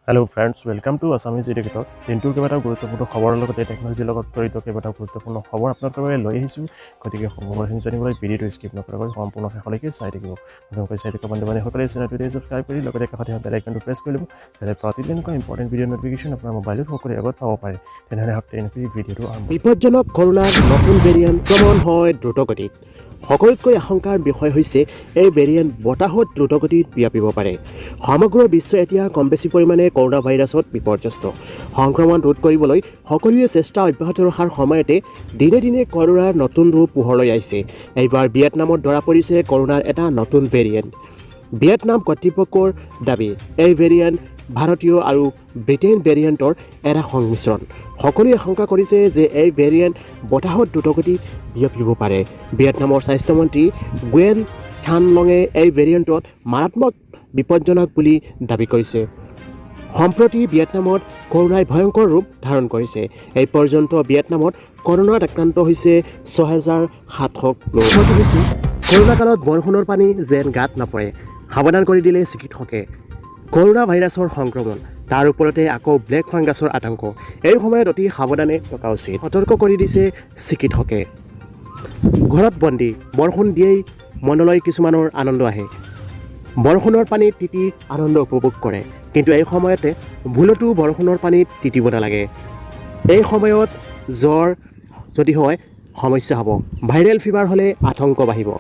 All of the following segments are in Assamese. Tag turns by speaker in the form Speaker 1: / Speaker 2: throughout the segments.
Speaker 1: Hello friends, welcome to Assamese Educator. দিনটোৰ কেইবাটা গুৰুত্বপূৰ্ণ খবৰৰ লগতে টেকনলজিৰ লগত জড়িত কেইবাটা গুৰুত্বপূৰ্ণ খবৰ আপোনালোকৰ বাবে লৈ আহিছোঁ। গতিকে খবৰখিনি জানিবলৈ ভিডিঅ'টো স্কিপ নকৰাকৈ সম্পূৰ্ণ শেষলৈকে চাই থাকিব। নতুনকৈ চাই থকা বন্ধু-বান্ধৱীসকলে চেনেলটো ছাবস্ক্ৰাইব কৰি লগতে কাষতে বেল আইকনটো প্ৰেছ কৰি ল'ব, যাতে প্ৰতিদিনকৈ ইম্পৰ্টেণ্ট ভিডিঅ' নটিফিকেশ্যন আপোনাৰ মোবাইলত সকলোৰে আগত পাব পাৰে। তেনেহ'লে তেনেকৈ ভিডিঅ'টো আৰম্ভ।
Speaker 2: বিপজ্জনক কৰোনাৰ নতুন ভেৰিয়েণ্ট ক্ৰমণ হয় দ্ৰুতগতিত। সকলোতকৈ আশংকাৰ বিষয় হৈছে এই ভেৰিয়েণ্ট বতাহত দ্ৰুতগতিত বিয়পিব পাৰে। সমগ্ৰ বিশ্ব এতিয়া কম বেছি পৰিমাণে কৰোনা ভাইৰাছত বিপৰ্যস্ত। সংক্ৰমণ ৰোধ কৰিবলৈ সকলোৱে চেষ্টা অব্যাহত ৰখাৰ সময়তে দিনে দিনে কৰোনাৰ নতুন ৰূপ পোহৰলৈ আহিছে। এইবাৰ ভিয়েটনামত ধৰা পৰিছে কৰোনাৰ এটা নতুন ভেৰিয়েণ্ট। ভিয়েটনাম কৰ্তৃপক্ষৰ দাবী, এই ভেৰিয়েণ্ট ভাৰতীয় আৰু ব্ৰিটেইন ভেৰিয়েণ্টৰ এটা সংমিশ্ৰণ। সকলোৱে আশংকা কৰিছে যে এই ভেৰিয়েণ্ট বতাহত দ্ৰুতগতিত বিয়পিব পাৰে। ভিয়েটনামৰ স্বাস্থ্যমন্ত্ৰী গুয়েন থানলঙে এই ভেৰিয়েণ্টত মাৰাত্মক বিপজ্জনক বুলি দাবী কৰিছে। সম্প্ৰতি ভিয়েটনামত কৰোনাই ভয়ংকৰ ৰূপ ধাৰণ কৰিছে। এই পৰ্যন্ত ভিয়েটনামত কৰোনাত আক্ৰান্ত হৈছে ৬,৭০০ লোক। কৰোনা কালত বৰষুণৰ পানী যেন গাত নপৰে, সাৱধান কৰি দিলে চিকিৎসকে। কৰোনা ভাইৰাছৰ সংক্ৰমণ, তাৰ ওপৰতে আকৌ ব্লেক ফাংগাছৰ আতংক। এই সময়ত অতি সাৱধানে থকা উচিত, সতৰ্ক কৰি দিছে চিকিৎসকে। ঘৰত বন্দী, বৰষুণ দিয়েই মনলৈ কিছুমানৰ আনন্দ আহে। বৰষুণৰ পানীত তিতি আনন্দ উপভোগ কৰে, কিন্তু এই সময়তে ভুলতো বৰষুণৰ পানীত তিতিব নালাগে। এই সময়ত জ্বৰ যদি হয় সমস্যা হ'ব। ভাইৰেল ফিভাৰ হ'লে আতংক বাঢ়িব।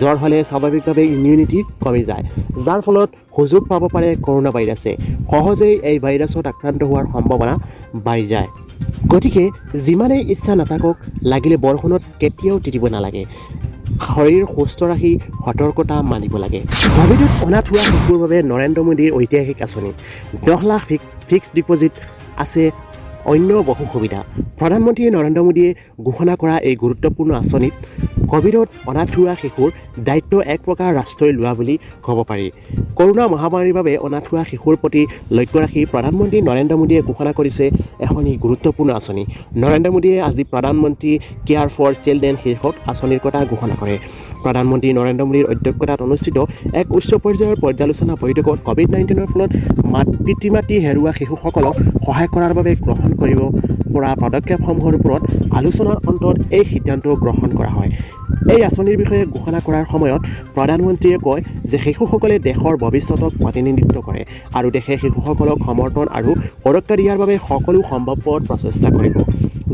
Speaker 2: জ্বৰ হ'লে স্বাভাৱিকভাৱে ইমিউনিটি কমি যায়, যাৰ ফলত সুযোগ পাব পাৰে কৰোনা ভাইৰাছে। সহজেই এই ভাইৰাছত আক্ৰান্ত হোৱাৰ সম্ভাৱনা বাঢ়ি যায়। গতিকে যিমানেই ইচ্ছা নাথাকক, লাগিলে বৰষুণত কেতিয়াও তিতিব নালাগে। শৰীৰ সুস্থ ৰাখি সতৰ্কতা মানিব লাগে। কভিডত অনাথ হোৱা শিশুৰ বাবে নৰেন্দ্ৰ মোদীৰ ঐতিহাসিক আঁচনি। 10 লাখ ফিক্সড ডিপজিট আছে অন্য বহু সুবিধা। প্ৰধানমন্ত্ৰী নৰেন্দ্ৰ মোদীয়ে ঘোষণা কৰা এই গুৰুত্বপূৰ্ণ আঁচনিত কভিডত অনাথ হোৱা শিশুৰ দায়িত্ব এক প্ৰকাৰ ৰাষ্ট্ৰই লোৱা বুলি ক'ব পাৰি। কৰোনা মহামাৰীৰ বাবে অনাথ হোৱা শিশুৰ প্ৰতি লক্ষ্য ৰাখি প্ৰধানমন্ত্ৰী নৰেন্দ্ৰ মোদীয়ে ঘোষণা কৰিছে এখন গুৰুত্বপূৰ্ণ আঁচনি। নৰেন্দ্ৰ মোদীয়ে আজি প্ৰধানমন্ত্ৰী কেয়াৰ ফৰ চিলড্ৰেন শীৰ্ষক আঁচনিৰ কথা ঘোষণা কৰে। প্ৰধানমন্ত্ৰী নৰেন্দ্ৰ মোদীৰ অধ্যক্ষতাত অনুষ্ঠিত এক উচ্চ পৰ্যায়ৰ পৰ্যালোচনা বৈঠকত COVID-19ৰ ফলত পিতৃ মাতৃ হেৰুওৱা শিশুসকলক সহায় কৰাৰ বাবে গ্ৰহণ কৰিব পৰা পদক্ষেপসমূহৰ ওপৰত আলোচনাৰ অন্তত এই সিদ্ধান্ত গ্ৰহণ কৰা হয়। এই আঁচনিৰ বিষয়ে ঘোষণা কৰাৰ সময়ত প্ৰধানমন্ত্ৰীয়ে কয় যে শিশুসকলে দেশৰ ভৱিষ্যতক প্ৰতিনিধিত্ব কৰে আৰু দেশে শিশুসকলক সমৰ্থন আৰু সুৰক্ষা দিয়াৰ বাবে সকলো সম্ভৱপৰ প্ৰচেষ্টা কৰিব,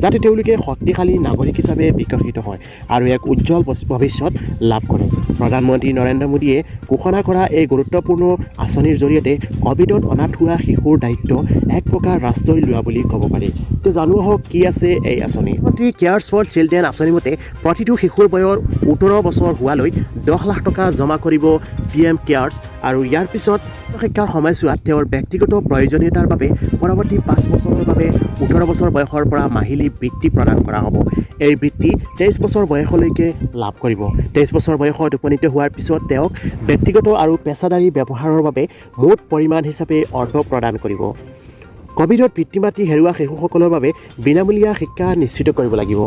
Speaker 2: যাতে তেওঁলোকে শক্তিশালী নাগৰিক হিচাপে বিকশিত হয় আৰু এক উজ্জ্বল ভৱিষ্যত লাভ কৰে। প্ৰধানমন্ত্ৰী নৰেন্দ্ৰ মোদীয়ে ঘোষণা কৰা এই গুৰুত্বপূৰ্ণ আঁচনিৰ জৰিয়তে কভিডত অনাথ হোৱা শিশুৰ দায়িত্ব এক প্ৰকাৰ ৰাষ্ট্ৰই লোৱা বুলি ক'ব পাৰি। তো জানো হওক কি আছে এই আঁচনি। প্ৰধানমন্ত্ৰী কেয়াৰ্ছ ফৰ চিলড্ৰেন আঁচনি মতে প্ৰতিটো শিশুৰ বয়স 18 বছৰ হোৱালৈ 10 লাখ টকা জমা কৰিব PM কেয়াৰ্ছ, আৰু ইয়াৰ পিছত শিক্ষাৰ সময়ছোৱাত তেওঁৰ ব্যক্তিগত প্ৰয়োজনীয়তাৰ বাবে পৰৱৰ্তী 5 বছৰৰ বাবে 18 বছৰ বয়সৰ পৰা মাহিলী বৃত্তি প্ৰদান কৰা হ'ব। এই বৃত্তি 23 বছৰ বয়সলৈকে লাভ কৰিব। 23 বছৰ বয়সত উপনীত হোৱাৰ পিছত তেওঁক ব্যক্তিগত আৰু পেছাদাৰী ব্যৱহাৰৰ বাবে মুঠ পৰিমাণ হিচাপে অৰ্থ প্ৰদান কৰিব। কভিডত পিতৃ মাতৃ হেৰুওৱা শিশুসকলৰ বাবে বিনামূলীয়া শিক্ষা নিশ্চিত কৰিব লাগিব।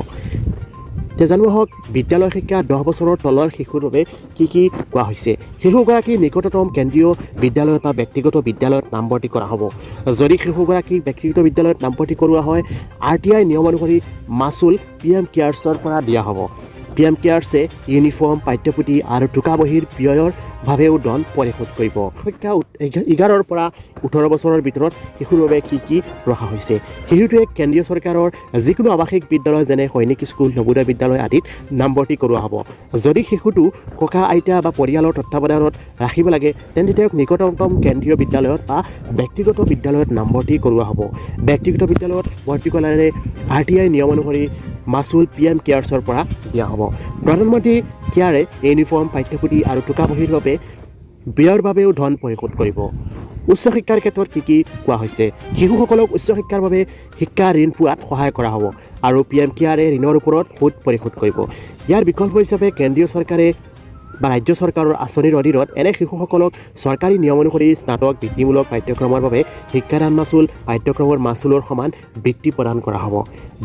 Speaker 2: জানো হওক বিদ্যালয় শিক্ষা 10 বছৰৰ তলৰ শিশুৰ বাবে কি কোৱা হৈছে। শিশুগৰাকী নিকটতম কেন্দ্ৰীয় বিদ্যালয়ত বা ব্যক্তিগত বিদ্যালয়ত নামভৰ্তি কৰা হ'ব। যদি শিশুগৰাকীক ব্যক্তিগত বিদ্যালয়ত নামভৰ্তি কৰোৱা হয়, RTI নিয়ম অনুসৰি মাচুল PM কেয়াৰ্ছৰ পৰা দিয়া হ'ব। PM কেয়াৰ্ছে ইউনিফৰ্ম, পাঠ্যপুথি আৰু টোকা বহীৰ ব্যয়ৰ ভাৱেও ধন পৰিশোধ কৰিব। শিক্ষা 11 পৰা 18 বছৰৰ ভিতৰত শিশুৰ বাবে কি ৰখা হৈছে। শিশুটোৱে কেন্দ্ৰীয় চৰকাৰৰ যিকোনো আৱাসিক বিদ্যালয় যেনে সৈনিক স্কুল, নবোদয় বিদ্যালয় আদিত নামভৰ্তি কৰোৱা হ'ব। যদি শিশুটো ককা আইতা বা পৰিয়ালৰ তত্ত্বাৱধানত ৰাখিব লাগে, তেন্তে তেওঁক নিকটতম কেন্দ্ৰীয় বিদ্যালয়ত বা ব্যক্তিগত বিদ্যালয়ত নামভৰ্তি কৰোৱা হ'ব। ব্যক্তিগত বিদ্যালয়ত ভৰ্তি কৰালে RTI নিয়ম অনুসৰি মাচুল PM কেয়াৰ্ছৰ পৰা দিয়া হ'ব। প্ৰধানমন্ত্ৰী কেয়াৰে ইউনিফৰ্ম, পাঠ্যপুথি আৰু টোকা বহীৰ বাবে ব্যয়ৰ বাবেও ধন পৰিশোধ কৰিব। উচ্চ শিক্ষাৰ ক্ষেত্ৰত কি কোৱা হৈছে। শিশুসকলক উচ্চ শিক্ষাৰ বাবে শিক্ষা ঋণ পোৱাত সহায় কৰা হ'ব আৰু PM কেয়াৰে ঋণৰ ওপৰত সুদ পৰিশোধ কৰিব। ইয়াৰ বিকল্প হিচাপে কেন্দ্ৰীয় চৰকাৰে বা ৰাজ্য চৰকাৰৰ আঁচনিৰ অধীনত এনে শিশুসকলক চৰকাৰী নিয়ম অনুসৰি স্নাতক বৃত্তিমূলক পাঠ্যক্ৰমৰ বাবে শিক্ষাদান মাচুল পাঠ্যক্ৰমৰ মাচুলৰ সমান বৃত্তি প্ৰদান কৰা হ'ব।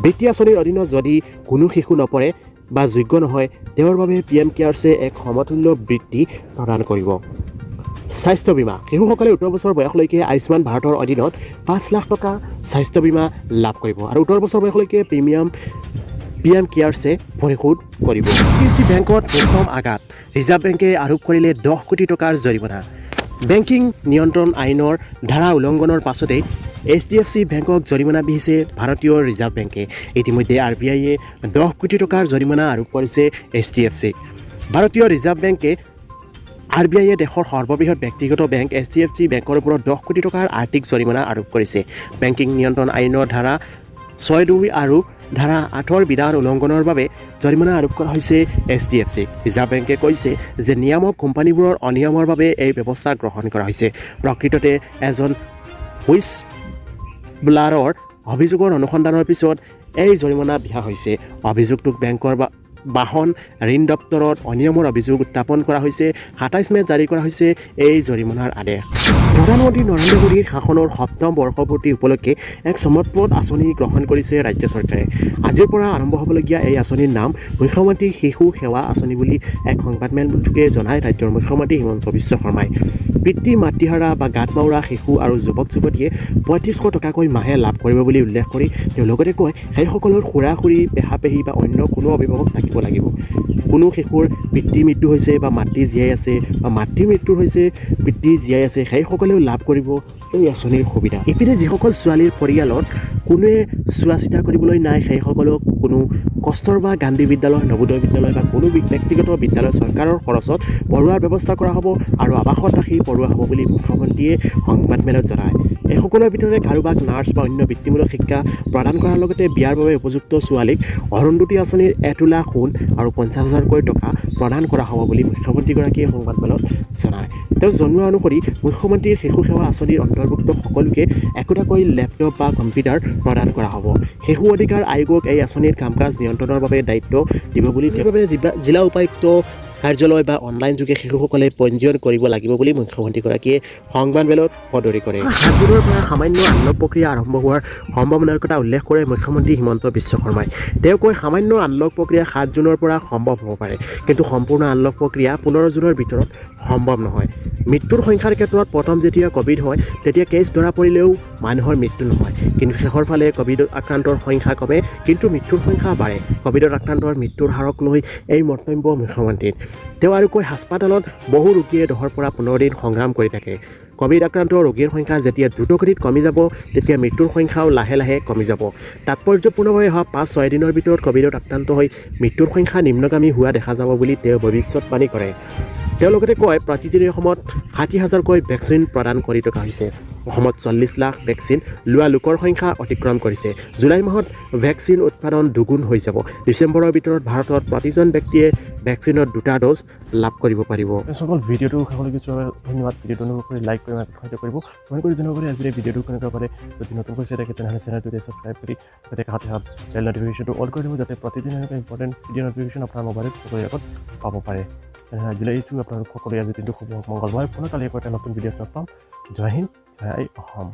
Speaker 2: বৃত্তি আঁচনিৰ অধীনত যদি কোনো শিশু নপৰে বা যোগ্য নহয়, তেওঁৰ বাবে PM কেয়াৰ্ছে এক সমতুল্য বৃত্তি প্ৰদান কৰিব। স্বাস্থ্য বীমা শিশুসকলে 18 বছৰ বয়সলৈকে আয়ুষ্মান ভাৰতৰ অধীনত 5 লাখ টকা স্বাস্থ্য বীমা লাভ কৰিব আৰু 18 বছৰ বয়সলৈকে PM কেয়াৰ্ছে পৰিশোধ কৰিব। HDFC বেংকত প্ৰথম আঘাত ৰিজাৰ্ভ বেংকে আৰোপ কৰিলে 10 কোটি টকাৰ জৰিমনা। বেংকিং নিয়ন্ত্ৰণ আইনৰ ধাৰা উলংঘনৰ পাছতে HDFC বেংকক জৰিমনা বিহিছে ভাৰতীয় ৰিজাৰ্ভ বেংকে। ইতিমধ্যে RBIয়ে 10 কোটি টকাৰ জৰিমনা আৰোপ কৰিছে HDFC। ভাৰতীয় ৰিজাৰ্ভ বেংকে RBIয়ে দেশৰ সৰ্ববৃহৎ ব্যক্তিগত বেংক HDFC বেংকৰ ওপৰত 10 কোটি টকাৰ আৰ্থিক জৰিমনা আৰোপ কৰিছে। বেংকিং নিয়ন্ত্ৰণ আইনৰ ধাৰা 6(2) আৰু ধাৰা 8 বিধান উলংঘনৰ বাবে জৰিমনা আৰোপ কৰা হৈছে HDFC। ৰিজাৰ্ভ বেংকে কৈছে যে নিয়ামক কোম্পানীবোৰৰ অনিয়মৰ বাবে এই ব্যৱস্থা গ্ৰহণ কৰা হৈছে। প্ৰকৃততে এজন হুইচব্লাৰৰ অভিযোগৰ অনুসন্ধানৰ পিছত এই জৰিমনা বিহা হৈছে। অভিযোগটোক বেংকৰ বাহন ঋণ দপ্তৰত অনিয়মৰ অভিযোগ উত্থাপন কৰা হৈছে। 27 মেত জাৰি কৰা হৈছে এই জৰিমনাৰ আদেশ। প্ৰধানমন্ত্ৰী নৰেন্দ্ৰ মোদীৰ শাসনৰ 7ম বৰ্ষপূৰ্তি উপলক্ষে এক চমকপ্ৰদ আঁচনি গ্ৰহণ কৰিছে ৰাজ্য চৰকাৰে। আজিৰ পৰা আৰম্ভ হ'বলগীয়া এই আঁচনিৰ নাম মুখ্যমন্ত্ৰী শিশু সেৱা আঁচনি বুলি এক সংবাদমেলযোগে জনায় ৰাজ্যৰ মুখ্যমন্ত্ৰী হিমন্ত বিশ্ব শৰ্মাই। পিতৃ মাতৃহাৰা বা গাঁতমাউৰা শিশু আৰু যুৱক যুৱতীয়ে 3500 টকাকৈ মাহে লাভ কৰিব বুলি উল্লেখ কৰি তেওঁ লগতে কয় সেইসকলৰ খুৰা-খুৰী পেহা পেহী বা অন্য কোনো অভিভাৱক থাকিব লাগিব। কোনো শিশুৰ পিতৃ মৃত্যু হৈছে বা মাতৃ জীয়াই আছে বা মাতৃ মৃত্যুৰ হৈছে পিতৃ জীয়াই আছে সেইসকলেও লাভ কৰিব এই আঁচনিৰ সুবিধা। ইপিনে যিসকল ছোৱালীৰ পৰিয়ালত কোনোৱে চোৱা চিতা কৰিবলৈ নাই সেইসকলক কোনো কষ্টৰ বা গান্ধী বিদ্যালয় নৱোদয় বিদ্যালয় বা কোনো ব্যক্তিগত বিদ্যালয় চৰকাৰৰ খৰচত পঢ়োৱাৰ ব্যৱস্থা কৰা হ'ব আৰু আৱাসত ৰাখি পঢ়োৱা হ'ব বুলি মুখ্যমন্ত্ৰীয়ে সংবাদমেলত জনায়। এইসকলৰ ভিতৰত কাৰোবাক নাৰ্ছ বা অন্য বৃত্তিমূলক শিক্ষা প্ৰদান কৰাৰ লগতে বিয়াৰ বাবে উপযুক্ত ছোৱালীক অৰুন্ধতী আঁচনিৰ 1 তোলা সোণ আৰু 50,000কৈ টকা প্ৰদান কৰা হ'ব বুলি মুখ্যমন্ত্ৰীগৰাকীয়ে সংবাদমেলত জনায়। তেওঁ জনোৱা অনুসৰি মুখ্যমন্ত্ৰীৰ শিশু সেৱা আঁচনিৰ অন্তৰ্ভুক্ত সকলোকে একোটাকৈ লেপটপ বা কম্পিউটাৰ প্ৰদান কৰা হ'ব। শিশু অধিকাৰ আয়োগক এই আঁচনিৰ কাম কাজ নিয়ন্ত্ৰণৰ বাবে দায়িত্ব দিব বুলি জিলা উপায়ুক্ত কাৰ্যালয় বা অনলাইন যোগে শিশুসকলে পঞ্জীয়ন কৰিব লাগিব বুলি মুখ্যমন্ত্ৰীগৰাকীয়ে সংবাদমেলত সদৰি কৰে। 7 জুনৰ পৰা সামান্য আনলক প্ৰক্ৰিয়া আৰম্ভ হোৱাৰ সম্ভাৱনাৰ কথা উল্লেখ কৰে মুখ্যমন্ত্ৰী হিমন্ত বিশ্ব শৰ্মাই। তেওঁ কয় সামান্য আনলক প্ৰক্ৰিয়া 7 জুনৰ পৰা সম্ভৱ হ'ব পাৰে, কিন্তু সম্পূৰ্ণ আনলক প্ৰক্ৰিয়া 15 জুনৰ ভিতৰত সম্ভৱ নহয়। মৃত্যুৰ সংখ্যাৰ ক্ষেত্ৰত প্ৰথম যেতিয়া ক'ভিড হয় তেতিয়া কেছ ধৰা পৰিলেও মানুহৰ মৃত্যু নহয়, কিন্তু শেষৰ ফালে ক'ভিড আক্ৰান্তৰ সংখ্যা কমে কিন্তু মৃত্যুৰ সংখ্যা বাঢ়ে। ক'ভিডত আক্ৰান্তৰ মৃত্যুৰ হাৰক লৈ এই মন্তব্য মুখ্যমন্ত্ৰীৰ। তেওঁ আৰু কয় হাস্পাতালত বহু ৰোগীয়ে 10ৰ পৰা 15 দিন সংগ্ৰাম কৰি থাকে। ক'ভিড আক্ৰান্ত ৰোগীৰ সংখ্যা যেতিয়া দ্ৰুতগতিত কমি যাব তেতিয়া মৃত্যুৰ সংখ্যাও লাহে লাহে কমি যাব। তাৎপৰ্যপূৰ্ণভাৱে অহা 5-6 দিনৰ ভিতৰত ক'ভিডত আক্ৰান্ত হৈ মৃত্যুৰ সংখ্যা নিম্নগামী হোৱা দেখা যাব বুলি তেওঁ ভৱিষ্যতবাণী কৰে। তেওঁ লগতে কয় প্ৰতিদিনে অসমত 60,000কৈ ভেকচিন প্ৰদান কৰি থকা হৈছে। অসমত 40 লাখ ভেকচিন লোৱা লোকৰ সংখ্যা অতিক্ৰম কৰিছে। জুলাই মাহত ভেকচিন উৎপাদন দুগুণ হৈ যাব। ডিচেম্বৰৰ ভিতৰত ভাৰতত প্ৰতিজন ব্যক্তিয়ে ভেকচিনৰ 2টা ড'জ লাভ কৰিব পাৰিব।
Speaker 1: সকল ভিডিঅ'টো শেষলৈকে চোৱাৰ ধন্যবাদ। ভিডিঅ'টো অনুগ্ৰহ কৰি লাইক কৰি উৎসাহিত কৰিব। কমেণ্ট কৰি জনাব পাৰে আজিৰ এই ভিডিঅ'টো কেনেকুৱা পালে। যদি নতুনকৈ চাই থাকে তেনেহ'লে চেনেলটোতে ছাবস্ক্ৰাইব কৰি লগতে কাষতে বেল নটিফিকেশ্যনটো অল কৰি দিব যাতে প্ৰতিদিনে এনেকুৱা ইম্পৰ্টেণ্ট ভিডিঅ' নটিফিকেশ্যন আপোনাৰ মোবাইলত সকলোৰে আগত পাব পাৰে। তেনেহ'লে আজিলৈ আহিছোঁ আপোনালোক সকলোৱে আজি দিনটো শুভ মংগলময়। পুনৰ কালি আকৌ এটা নতুন ভিডিঅ'ত লগ পাম। জয় হিন্দ, জয় অসম।